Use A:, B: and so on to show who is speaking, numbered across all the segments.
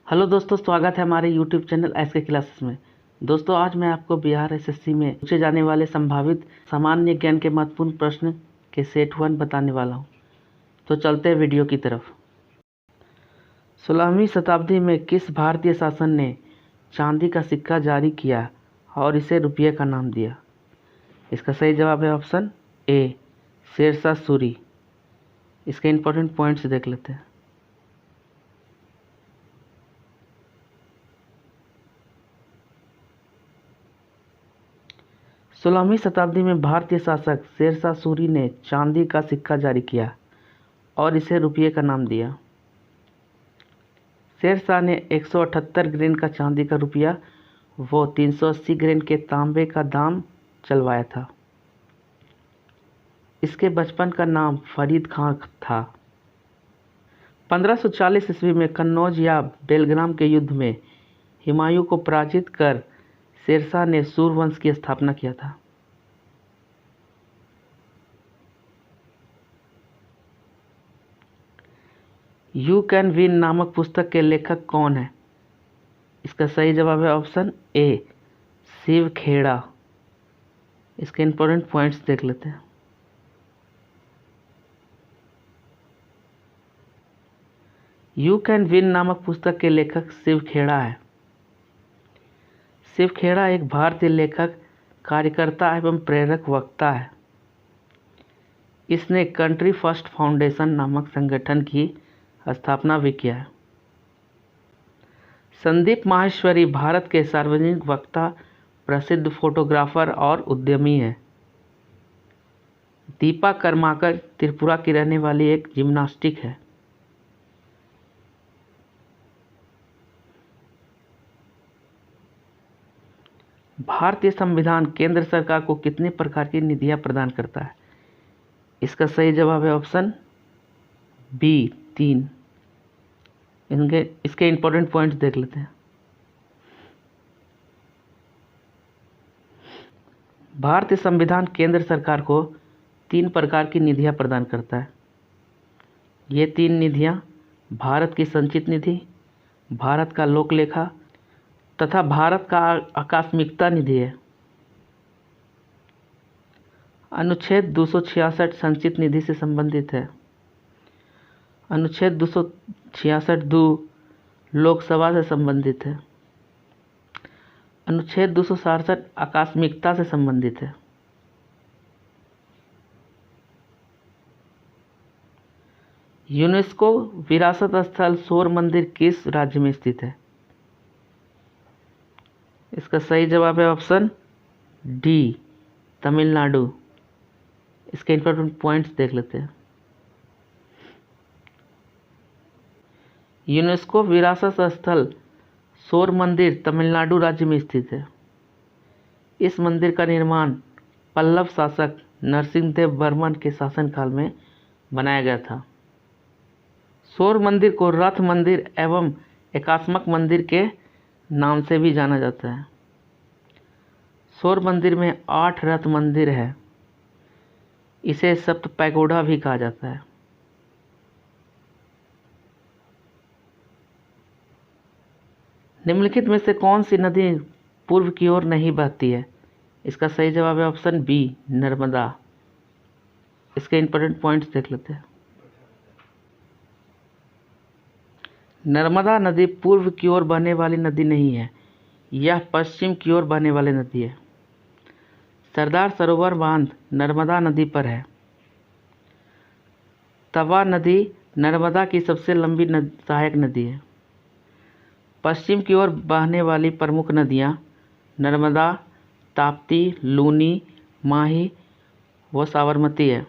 A: Hello दोस्तों, स्वागत है हमारे यूट्यूब चैनल एसके क्लासेस में। दोस्तों, आज मैं आपको बिहार एसएससी में पूछे जाने वाले संभावित सामान्य ज्ञान के महत्वपूर्ण प्रश्न के सेट 1 बताने वाला हूं। तो चलते हैं वीडियो की तरफ। 16वीं शताब्दी में किस भारतीय शासन ने चांदी का सिक्का जारी किया और इसे रुपये का नाम दिया? इसका सही जवाब है ऑप्शन ए, शेरशाह सूरी। इसके इंपॉर्टेंट पॉइंट्स देख लेते हैं। सोलहवीं शताब्दी में भारतीय शासक शेरशाह सूरी ने चांदी का सिक्का जारी किया और इसे रुपये का नाम दिया। शेरशाह ने 178 ग्रेन का चांदी का रुपया व 380 ग्रेन के तांबे का दाम चलवाया था। इसके बचपन का नाम फरीद खां था। 1540 ईस्वी में कन्नौज या बेलग्राम के युद्ध में हुमायूं को पराजित कर शेरशाह ने सूरवंश की स्थापना किया था। यू कैन विन नामक पुस्तक के लेखक कौन है? इसका सही जवाब है ऑप्शन ए, शिव खेड़ा। इसके इंपॉर्टेंट पॉइंट्स देख लेते हैं। यू कैन विन नामक पुस्तक के लेखक शिव खेड़ा है। शिव खेड़ा एक भारतीय लेखक, कार्यकर्ता एवं प्रेरक वक्ता है। इसने कंट्री फर्स्ट फाउंडेशन नामक संगठन की स्थापना भी किया है। संदीप माहेश्वरी भारत के सार्वजनिक वक्ता, प्रसिद्ध फोटोग्राफर और उद्यमी हैं। दीपा कर्माकर त्रिपुरा की रहने वाली एक जिम्नास्टिक है। भारतीय संविधान केंद्र सरकार को कितने प्रकार की निधियां प्रदान करता है? इसका सही जवाब है ऑप्शन बी, 3। इसके इंपॉर्टेंट पॉइंट्स देख लेते हैं। भारतीय संविधान केंद्र सरकार को 3 प्रकार की निधियां प्रदान करता है। ये 3 निधियां भारत की संचित निधि, भारत का लोक लेखा तथा भारत का आकस्मिकता निधि है। अनुच्छेद 266 संचित निधि से संबंधित है। अनुच्छेद 266(2) लोकसभा से संबंधित है। अनुच्छेद 267 आकस्मिकता से संबंधित है। यूनेस्को विरासत स्थल शोर मंदिर किस राज्य में स्थित है? इसका सही जवाब है ऑप्शन डी, तमिलनाडु। इसके इंपॉर्टेंट पॉइंट्स देख लेते हैं। यूनेस्को विरासत स्थल शोर मंदिर तमिलनाडु राज्य में स्थित है। इस मंदिर का निर्माण पल्लव शासक नरसिंहदेव वर्मन के शासनकाल में बनाया गया था। शोर मंदिर को रथ मंदिर एवं एकात्मक मंदिर के नाम से भी जाना जाता है। शोर मंदिर में 8 रथ मंदिर है। इसे सप्त पैगोडा भी कहा जाता है। निम्नलिखित में से कौन सी नदी पूर्व की ओर नहीं बहती है? इसका सही जवाब है ऑप्शन बी, नर्मदा। इसके इंपॉर्टेंट पॉइंट्स देख लेते हैं। नर्मदा नदी पूर्व की ओर बहने वाली नदी नहीं है, यह पश्चिम की ओर बहने वाली नदी है। सरदार सरोवर बांध नर्मदा नदी पर है। तवा नदी नर्मदा की सबसे लंबी सहायक नदी है। पश्चिम की ओर बहने वाली प्रमुख नदियां नर्मदा, ताप्ती, लूनी, माही व साबरमती है।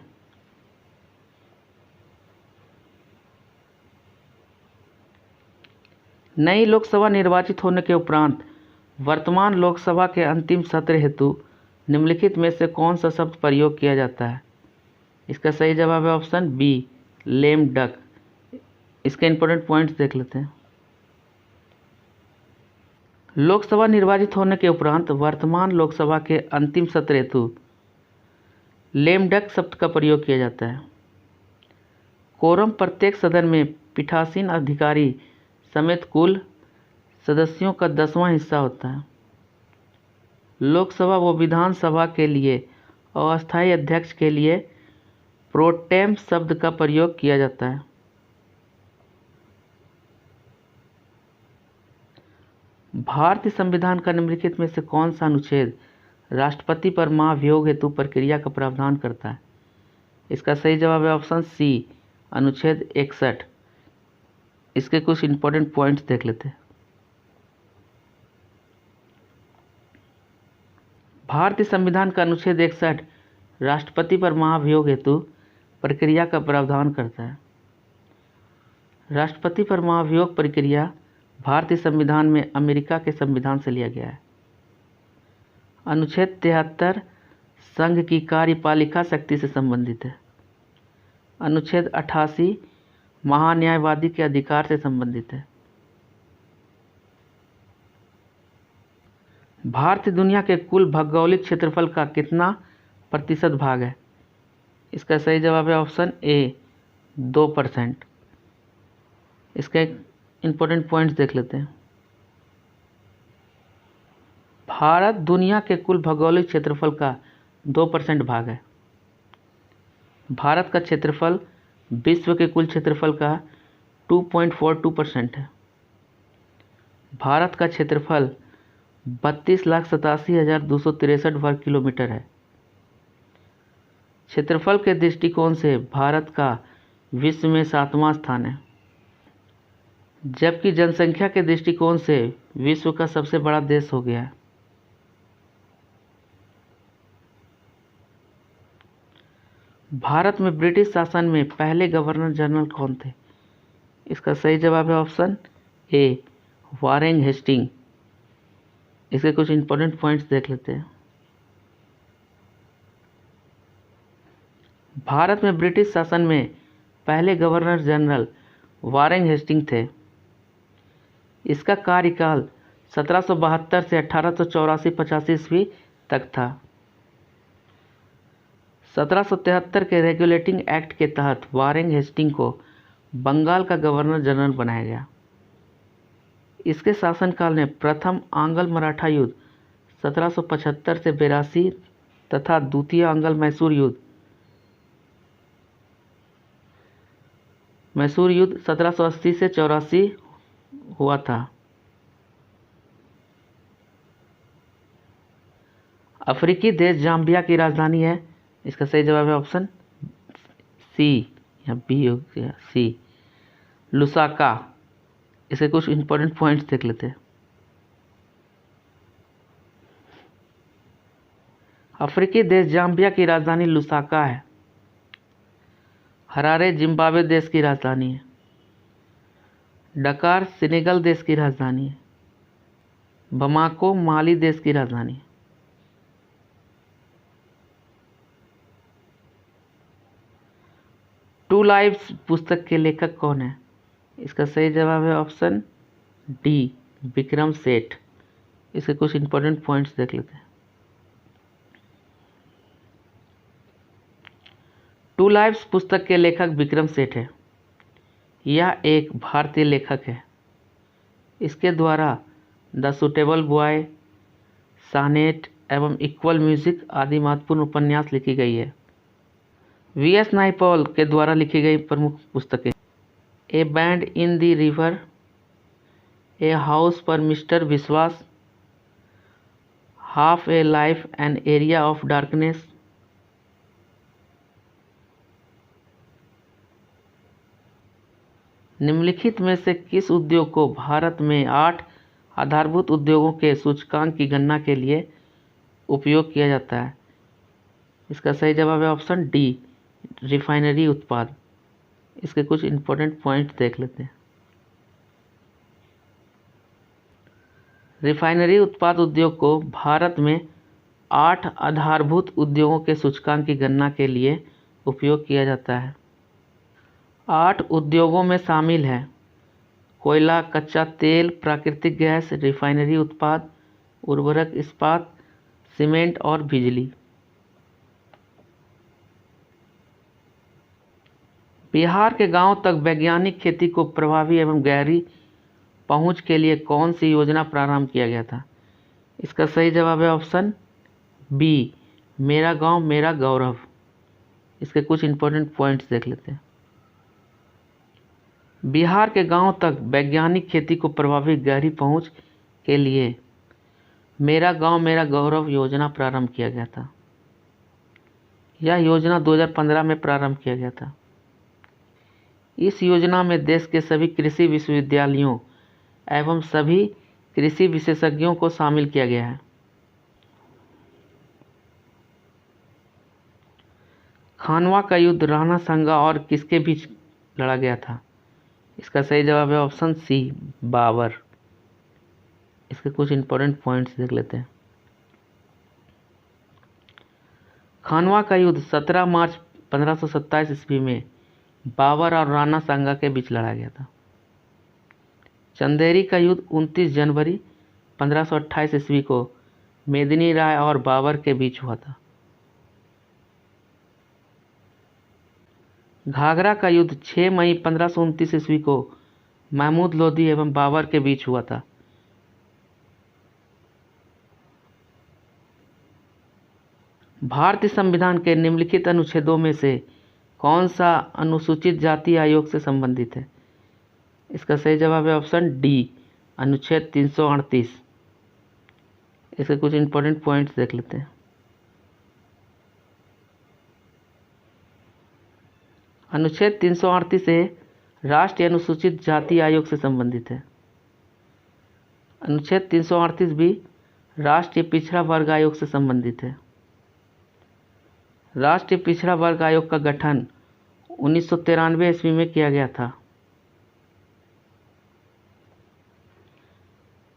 A: नई लोकसभा निर्वाचित होने के उपरांत वर्तमान लोकसभा के अंतिम सत्र हेतु निम्नलिखित में से कौन सा शब्द प्रयोग किया जाता है? इसका सही जवाब है ऑप्शन बी, लेम डक। इसके इंपॉर्टेंट पॉइंट्स देख लेते हैं। लोकसभा निर्वाचित होने के उपरांत वर्तमान लोकसभा के अंतिम सत्र हेतु लेम डक शब्द का प्रयोग किया जाता है। कोरम प्रत्येक सदन में पीठासीन अधिकारी समेत कुल सदस्यों का 10वां हिस्सा होता है। लोकसभा व विधानसभा के लिए अस्थायी अध्यक्ष के लिए प्रोटेम शब्द का प्रयोग किया जाता है। भारतीय संविधान का निम्नलिखित में से कौन सा अनुच्छेद राष्ट्रपति पर महाभियोग हेतु प्रक्रिया का प्रावधान करता है? इसका सही जवाब है ऑप्शन सी, अनुच्छेद 61। इसके कुछ इंपॉर्टेंट पॉइंट्स देख लेते हैं। भारतीय संविधान का अनुच्छेद 61 राष्ट्रपति पर महाभियोग हेतु प्रक्रिया का प्रावधान करता है। राष्ट्रपति पर महाभियोग प्रक्रिया भारतीय संविधान में अमेरिका के संविधान से लिया गया है। अनुच्छेद 73 संघ की कार्यपालिका शक्ति से संबंधित है। अनुच्छेद 88 महान्यायवादी के अधिकार से संबंधित है। भारत दुनिया के कुल भौगोलिक क्षेत्रफल का कितना प्रतिशत भाग है? इसका सही जवाब है ऑप्शन ए, 2%। इसके इंपॉर्टेंट पॉइंट्स देख लेते हैं। भारत दुनिया के कुल भौगोलिक क्षेत्रफल का 2% भाग है। भारत का क्षेत्रफल विश्व के कुल क्षेत्रफल का 2.42% है। भारत का क्षेत्रफल 32,87,263 वर्ग किलोमीटर है। क्षेत्रफल के दृष्टिकोण से भारत का विश्व में 7वां स्थान है, जबकि जनसंख्या के दृष्टिकोण से विश्व का सबसे बड़ा देश हो गया है। भारत में ब्रिटिश शासन में पहले गवर्नर जनरल कौन थे? इसका सही जवाब है ऑप्शन ए, वारेन हेस्टिंग। इसके कुछ इंपॉर्टेंट पॉइंट्स देख लेते हैं। भारत में ब्रिटिश शासन में पहले गवर्नर जनरल वारेन हेस्टिंग थे। इसका कार्यकाल 1772 से 1884-85 ईस्वी तक था। 1773 के रेगुलेटिंग एक्ट के तहत वारेन हेस्टिंग को बंगाल का गवर्नर जनरल बनाया गया। इसके शासनकाल में प्रथम आंग्ल मराठा युद्ध 1775 से 82 तथा द्वितीय आंग्ल मैसूर युद्ध 1780 से 84 हुआ था। अफ्रीकी देश जाम्बिया की राजधानी है। इसका सही जवाब है ऑप्शन सी, या बी हो गया सी, लुसाका। इसके कुछ इंपॉर्टेंट पॉइंट्स देख लेते हैं। अफ्रीकी देश जाम्बिया की राजधानी लुसाका है। हरारे जिम्बाब्वे देश की राजधानी है। डकार सेनेगल देश की राजधानी है। बमाको माली देश की राजधानी है। टू लाइव्स पुस्तक के लेखक कौन है? इसका सही जवाब है ऑप्शन डी, विक्रम सेठ। इसके कुछ इंपॉर्टेंट पॉइंट्स देख लेते हैं। टू लाइव्स पुस्तक के लेखक विक्रम सेठ है। यह एक भारतीय लेखक है। इसके द्वारा द सुटेबल बॉय, सानेट एवं इक्वल म्यूजिक आदि महत्वपूर्ण उपन्यास लिखी गई है। वी.एस. नाइपॉल के द्वारा लिखी गई प्रमुख पुस्तकें: A band in the river, a house पर मिस्टर विश्वास, half A life an area of darkness, निम्नलिखित में से किस उद्योग को भारत में 8 आधारभूत उद्योगों के सूचकांक की गणना के लिए उपयोग किया जाता है? इसका सही जवाब है ऑप्शन डी, रिफाइनरी उत्पाद। इसके कुछ इंपॉर्टेंट पॉइंट्स देख लेते हैं। रिफाइनरी उत्पाद उद्योग को भारत में 8 आधारभूत उद्योगों के सूचकांक की गणना के लिए उपयोग किया जाता है। 8 उद्योगों में शामिल हैं कोयला, कच्चा तेल, प्राकृतिक गैस, रिफाइनरी उत्पाद, उर्वरक, इस्पात, सीमेंट और बिजली। बिहार के गांवों तक वैज्ञानिक खेती को प्रभावी एवं गहरी पहुंच के लिए कौन सी योजना प्रारंभ किया गया था? इसका सही जवाब है ऑप्शन बी, मेरा गांव मेरा गौरव। इसके कुछ इंपॉर्टेंट पॉइंट्स देख लेते हैं। बिहार के गांव तक वैज्ञानिक खेती को प्रभावी गहरी पहुंच के लिए मेरा गांव मेरा गौरव योजना प्रारंभ किया गया था। यह योजना 2015 में प्रारंभ किया गया था। इस योजना में देश के सभी कृषि विश्वविद्यालयों एवं सभी कृषि विशेषज्ञों को शामिल किया गया है। खानवा का युद्ध राणा सांगा और किसके बीच लड़ा गया था? इसका सही जवाब है ऑप्शन सी, बाबर। इसके कुछ इंपॉर्टेंट पॉइंट्स देख लेते हैं। खानवा का युद्ध 17 मार्च 1527 ईस्वी में बाबर और राणा सांगा के बीच लड़ा गया था। चंदेरी का युद्ध 29 जनवरी 1528 ईस्वी को मेदिनी राय और बाबर के बीच हुआ था। घाघरा का युद्ध 6 मई 1529 ईस्वी को महमूद लोदी एवं बाबर के बीच हुआ था। भारतीय संविधान के निम्नलिखित अनुच्छेदों में से कौन सा अनुसूचित जाति आयोग से संबंधित है? इसका सही जवाब है ऑप्शन डी, अनुच्छेद 338। इसके कुछ इंपॉर्टेंट पॉइंट्स देख लेते हैं। अनुच्छेद 338 से राष्ट्रीय अनुसूचित जाति आयोग से संबंधित है। अनुच्छेद 338 भी राष्ट्रीय पिछड़ा वर्ग आयोग से संबंधित है। राष्ट्रीय पिछड़ा वर्ग आयोग का गठन 1993 ईस्वी में किया गया था।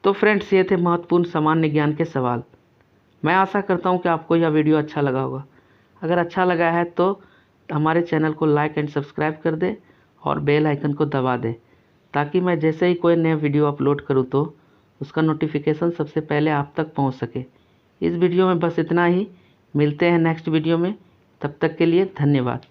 A: तो फ्रेंड्स, ये थे महत्वपूर्ण सामान्य ज्ञान के सवाल। मैं आशा करता हूँ कि आपको यह वीडियो अच्छा लगा होगा। अगर अच्छा लगा है तो हमारे चैनल को लाइक एंड सब्सक्राइब कर दे और बेल आइकन को दबा दे, ताकि मैं जैसे ही कोई नया वीडियो अपलोड करूँ तो उसका नोटिफिकेशन सबसे पहले आप तक पहुँच सके। इस वीडियो में बस इतना ही। मिलते हैं नेक्स्ट वीडियो में। तब तक के लिए धन्यवाद।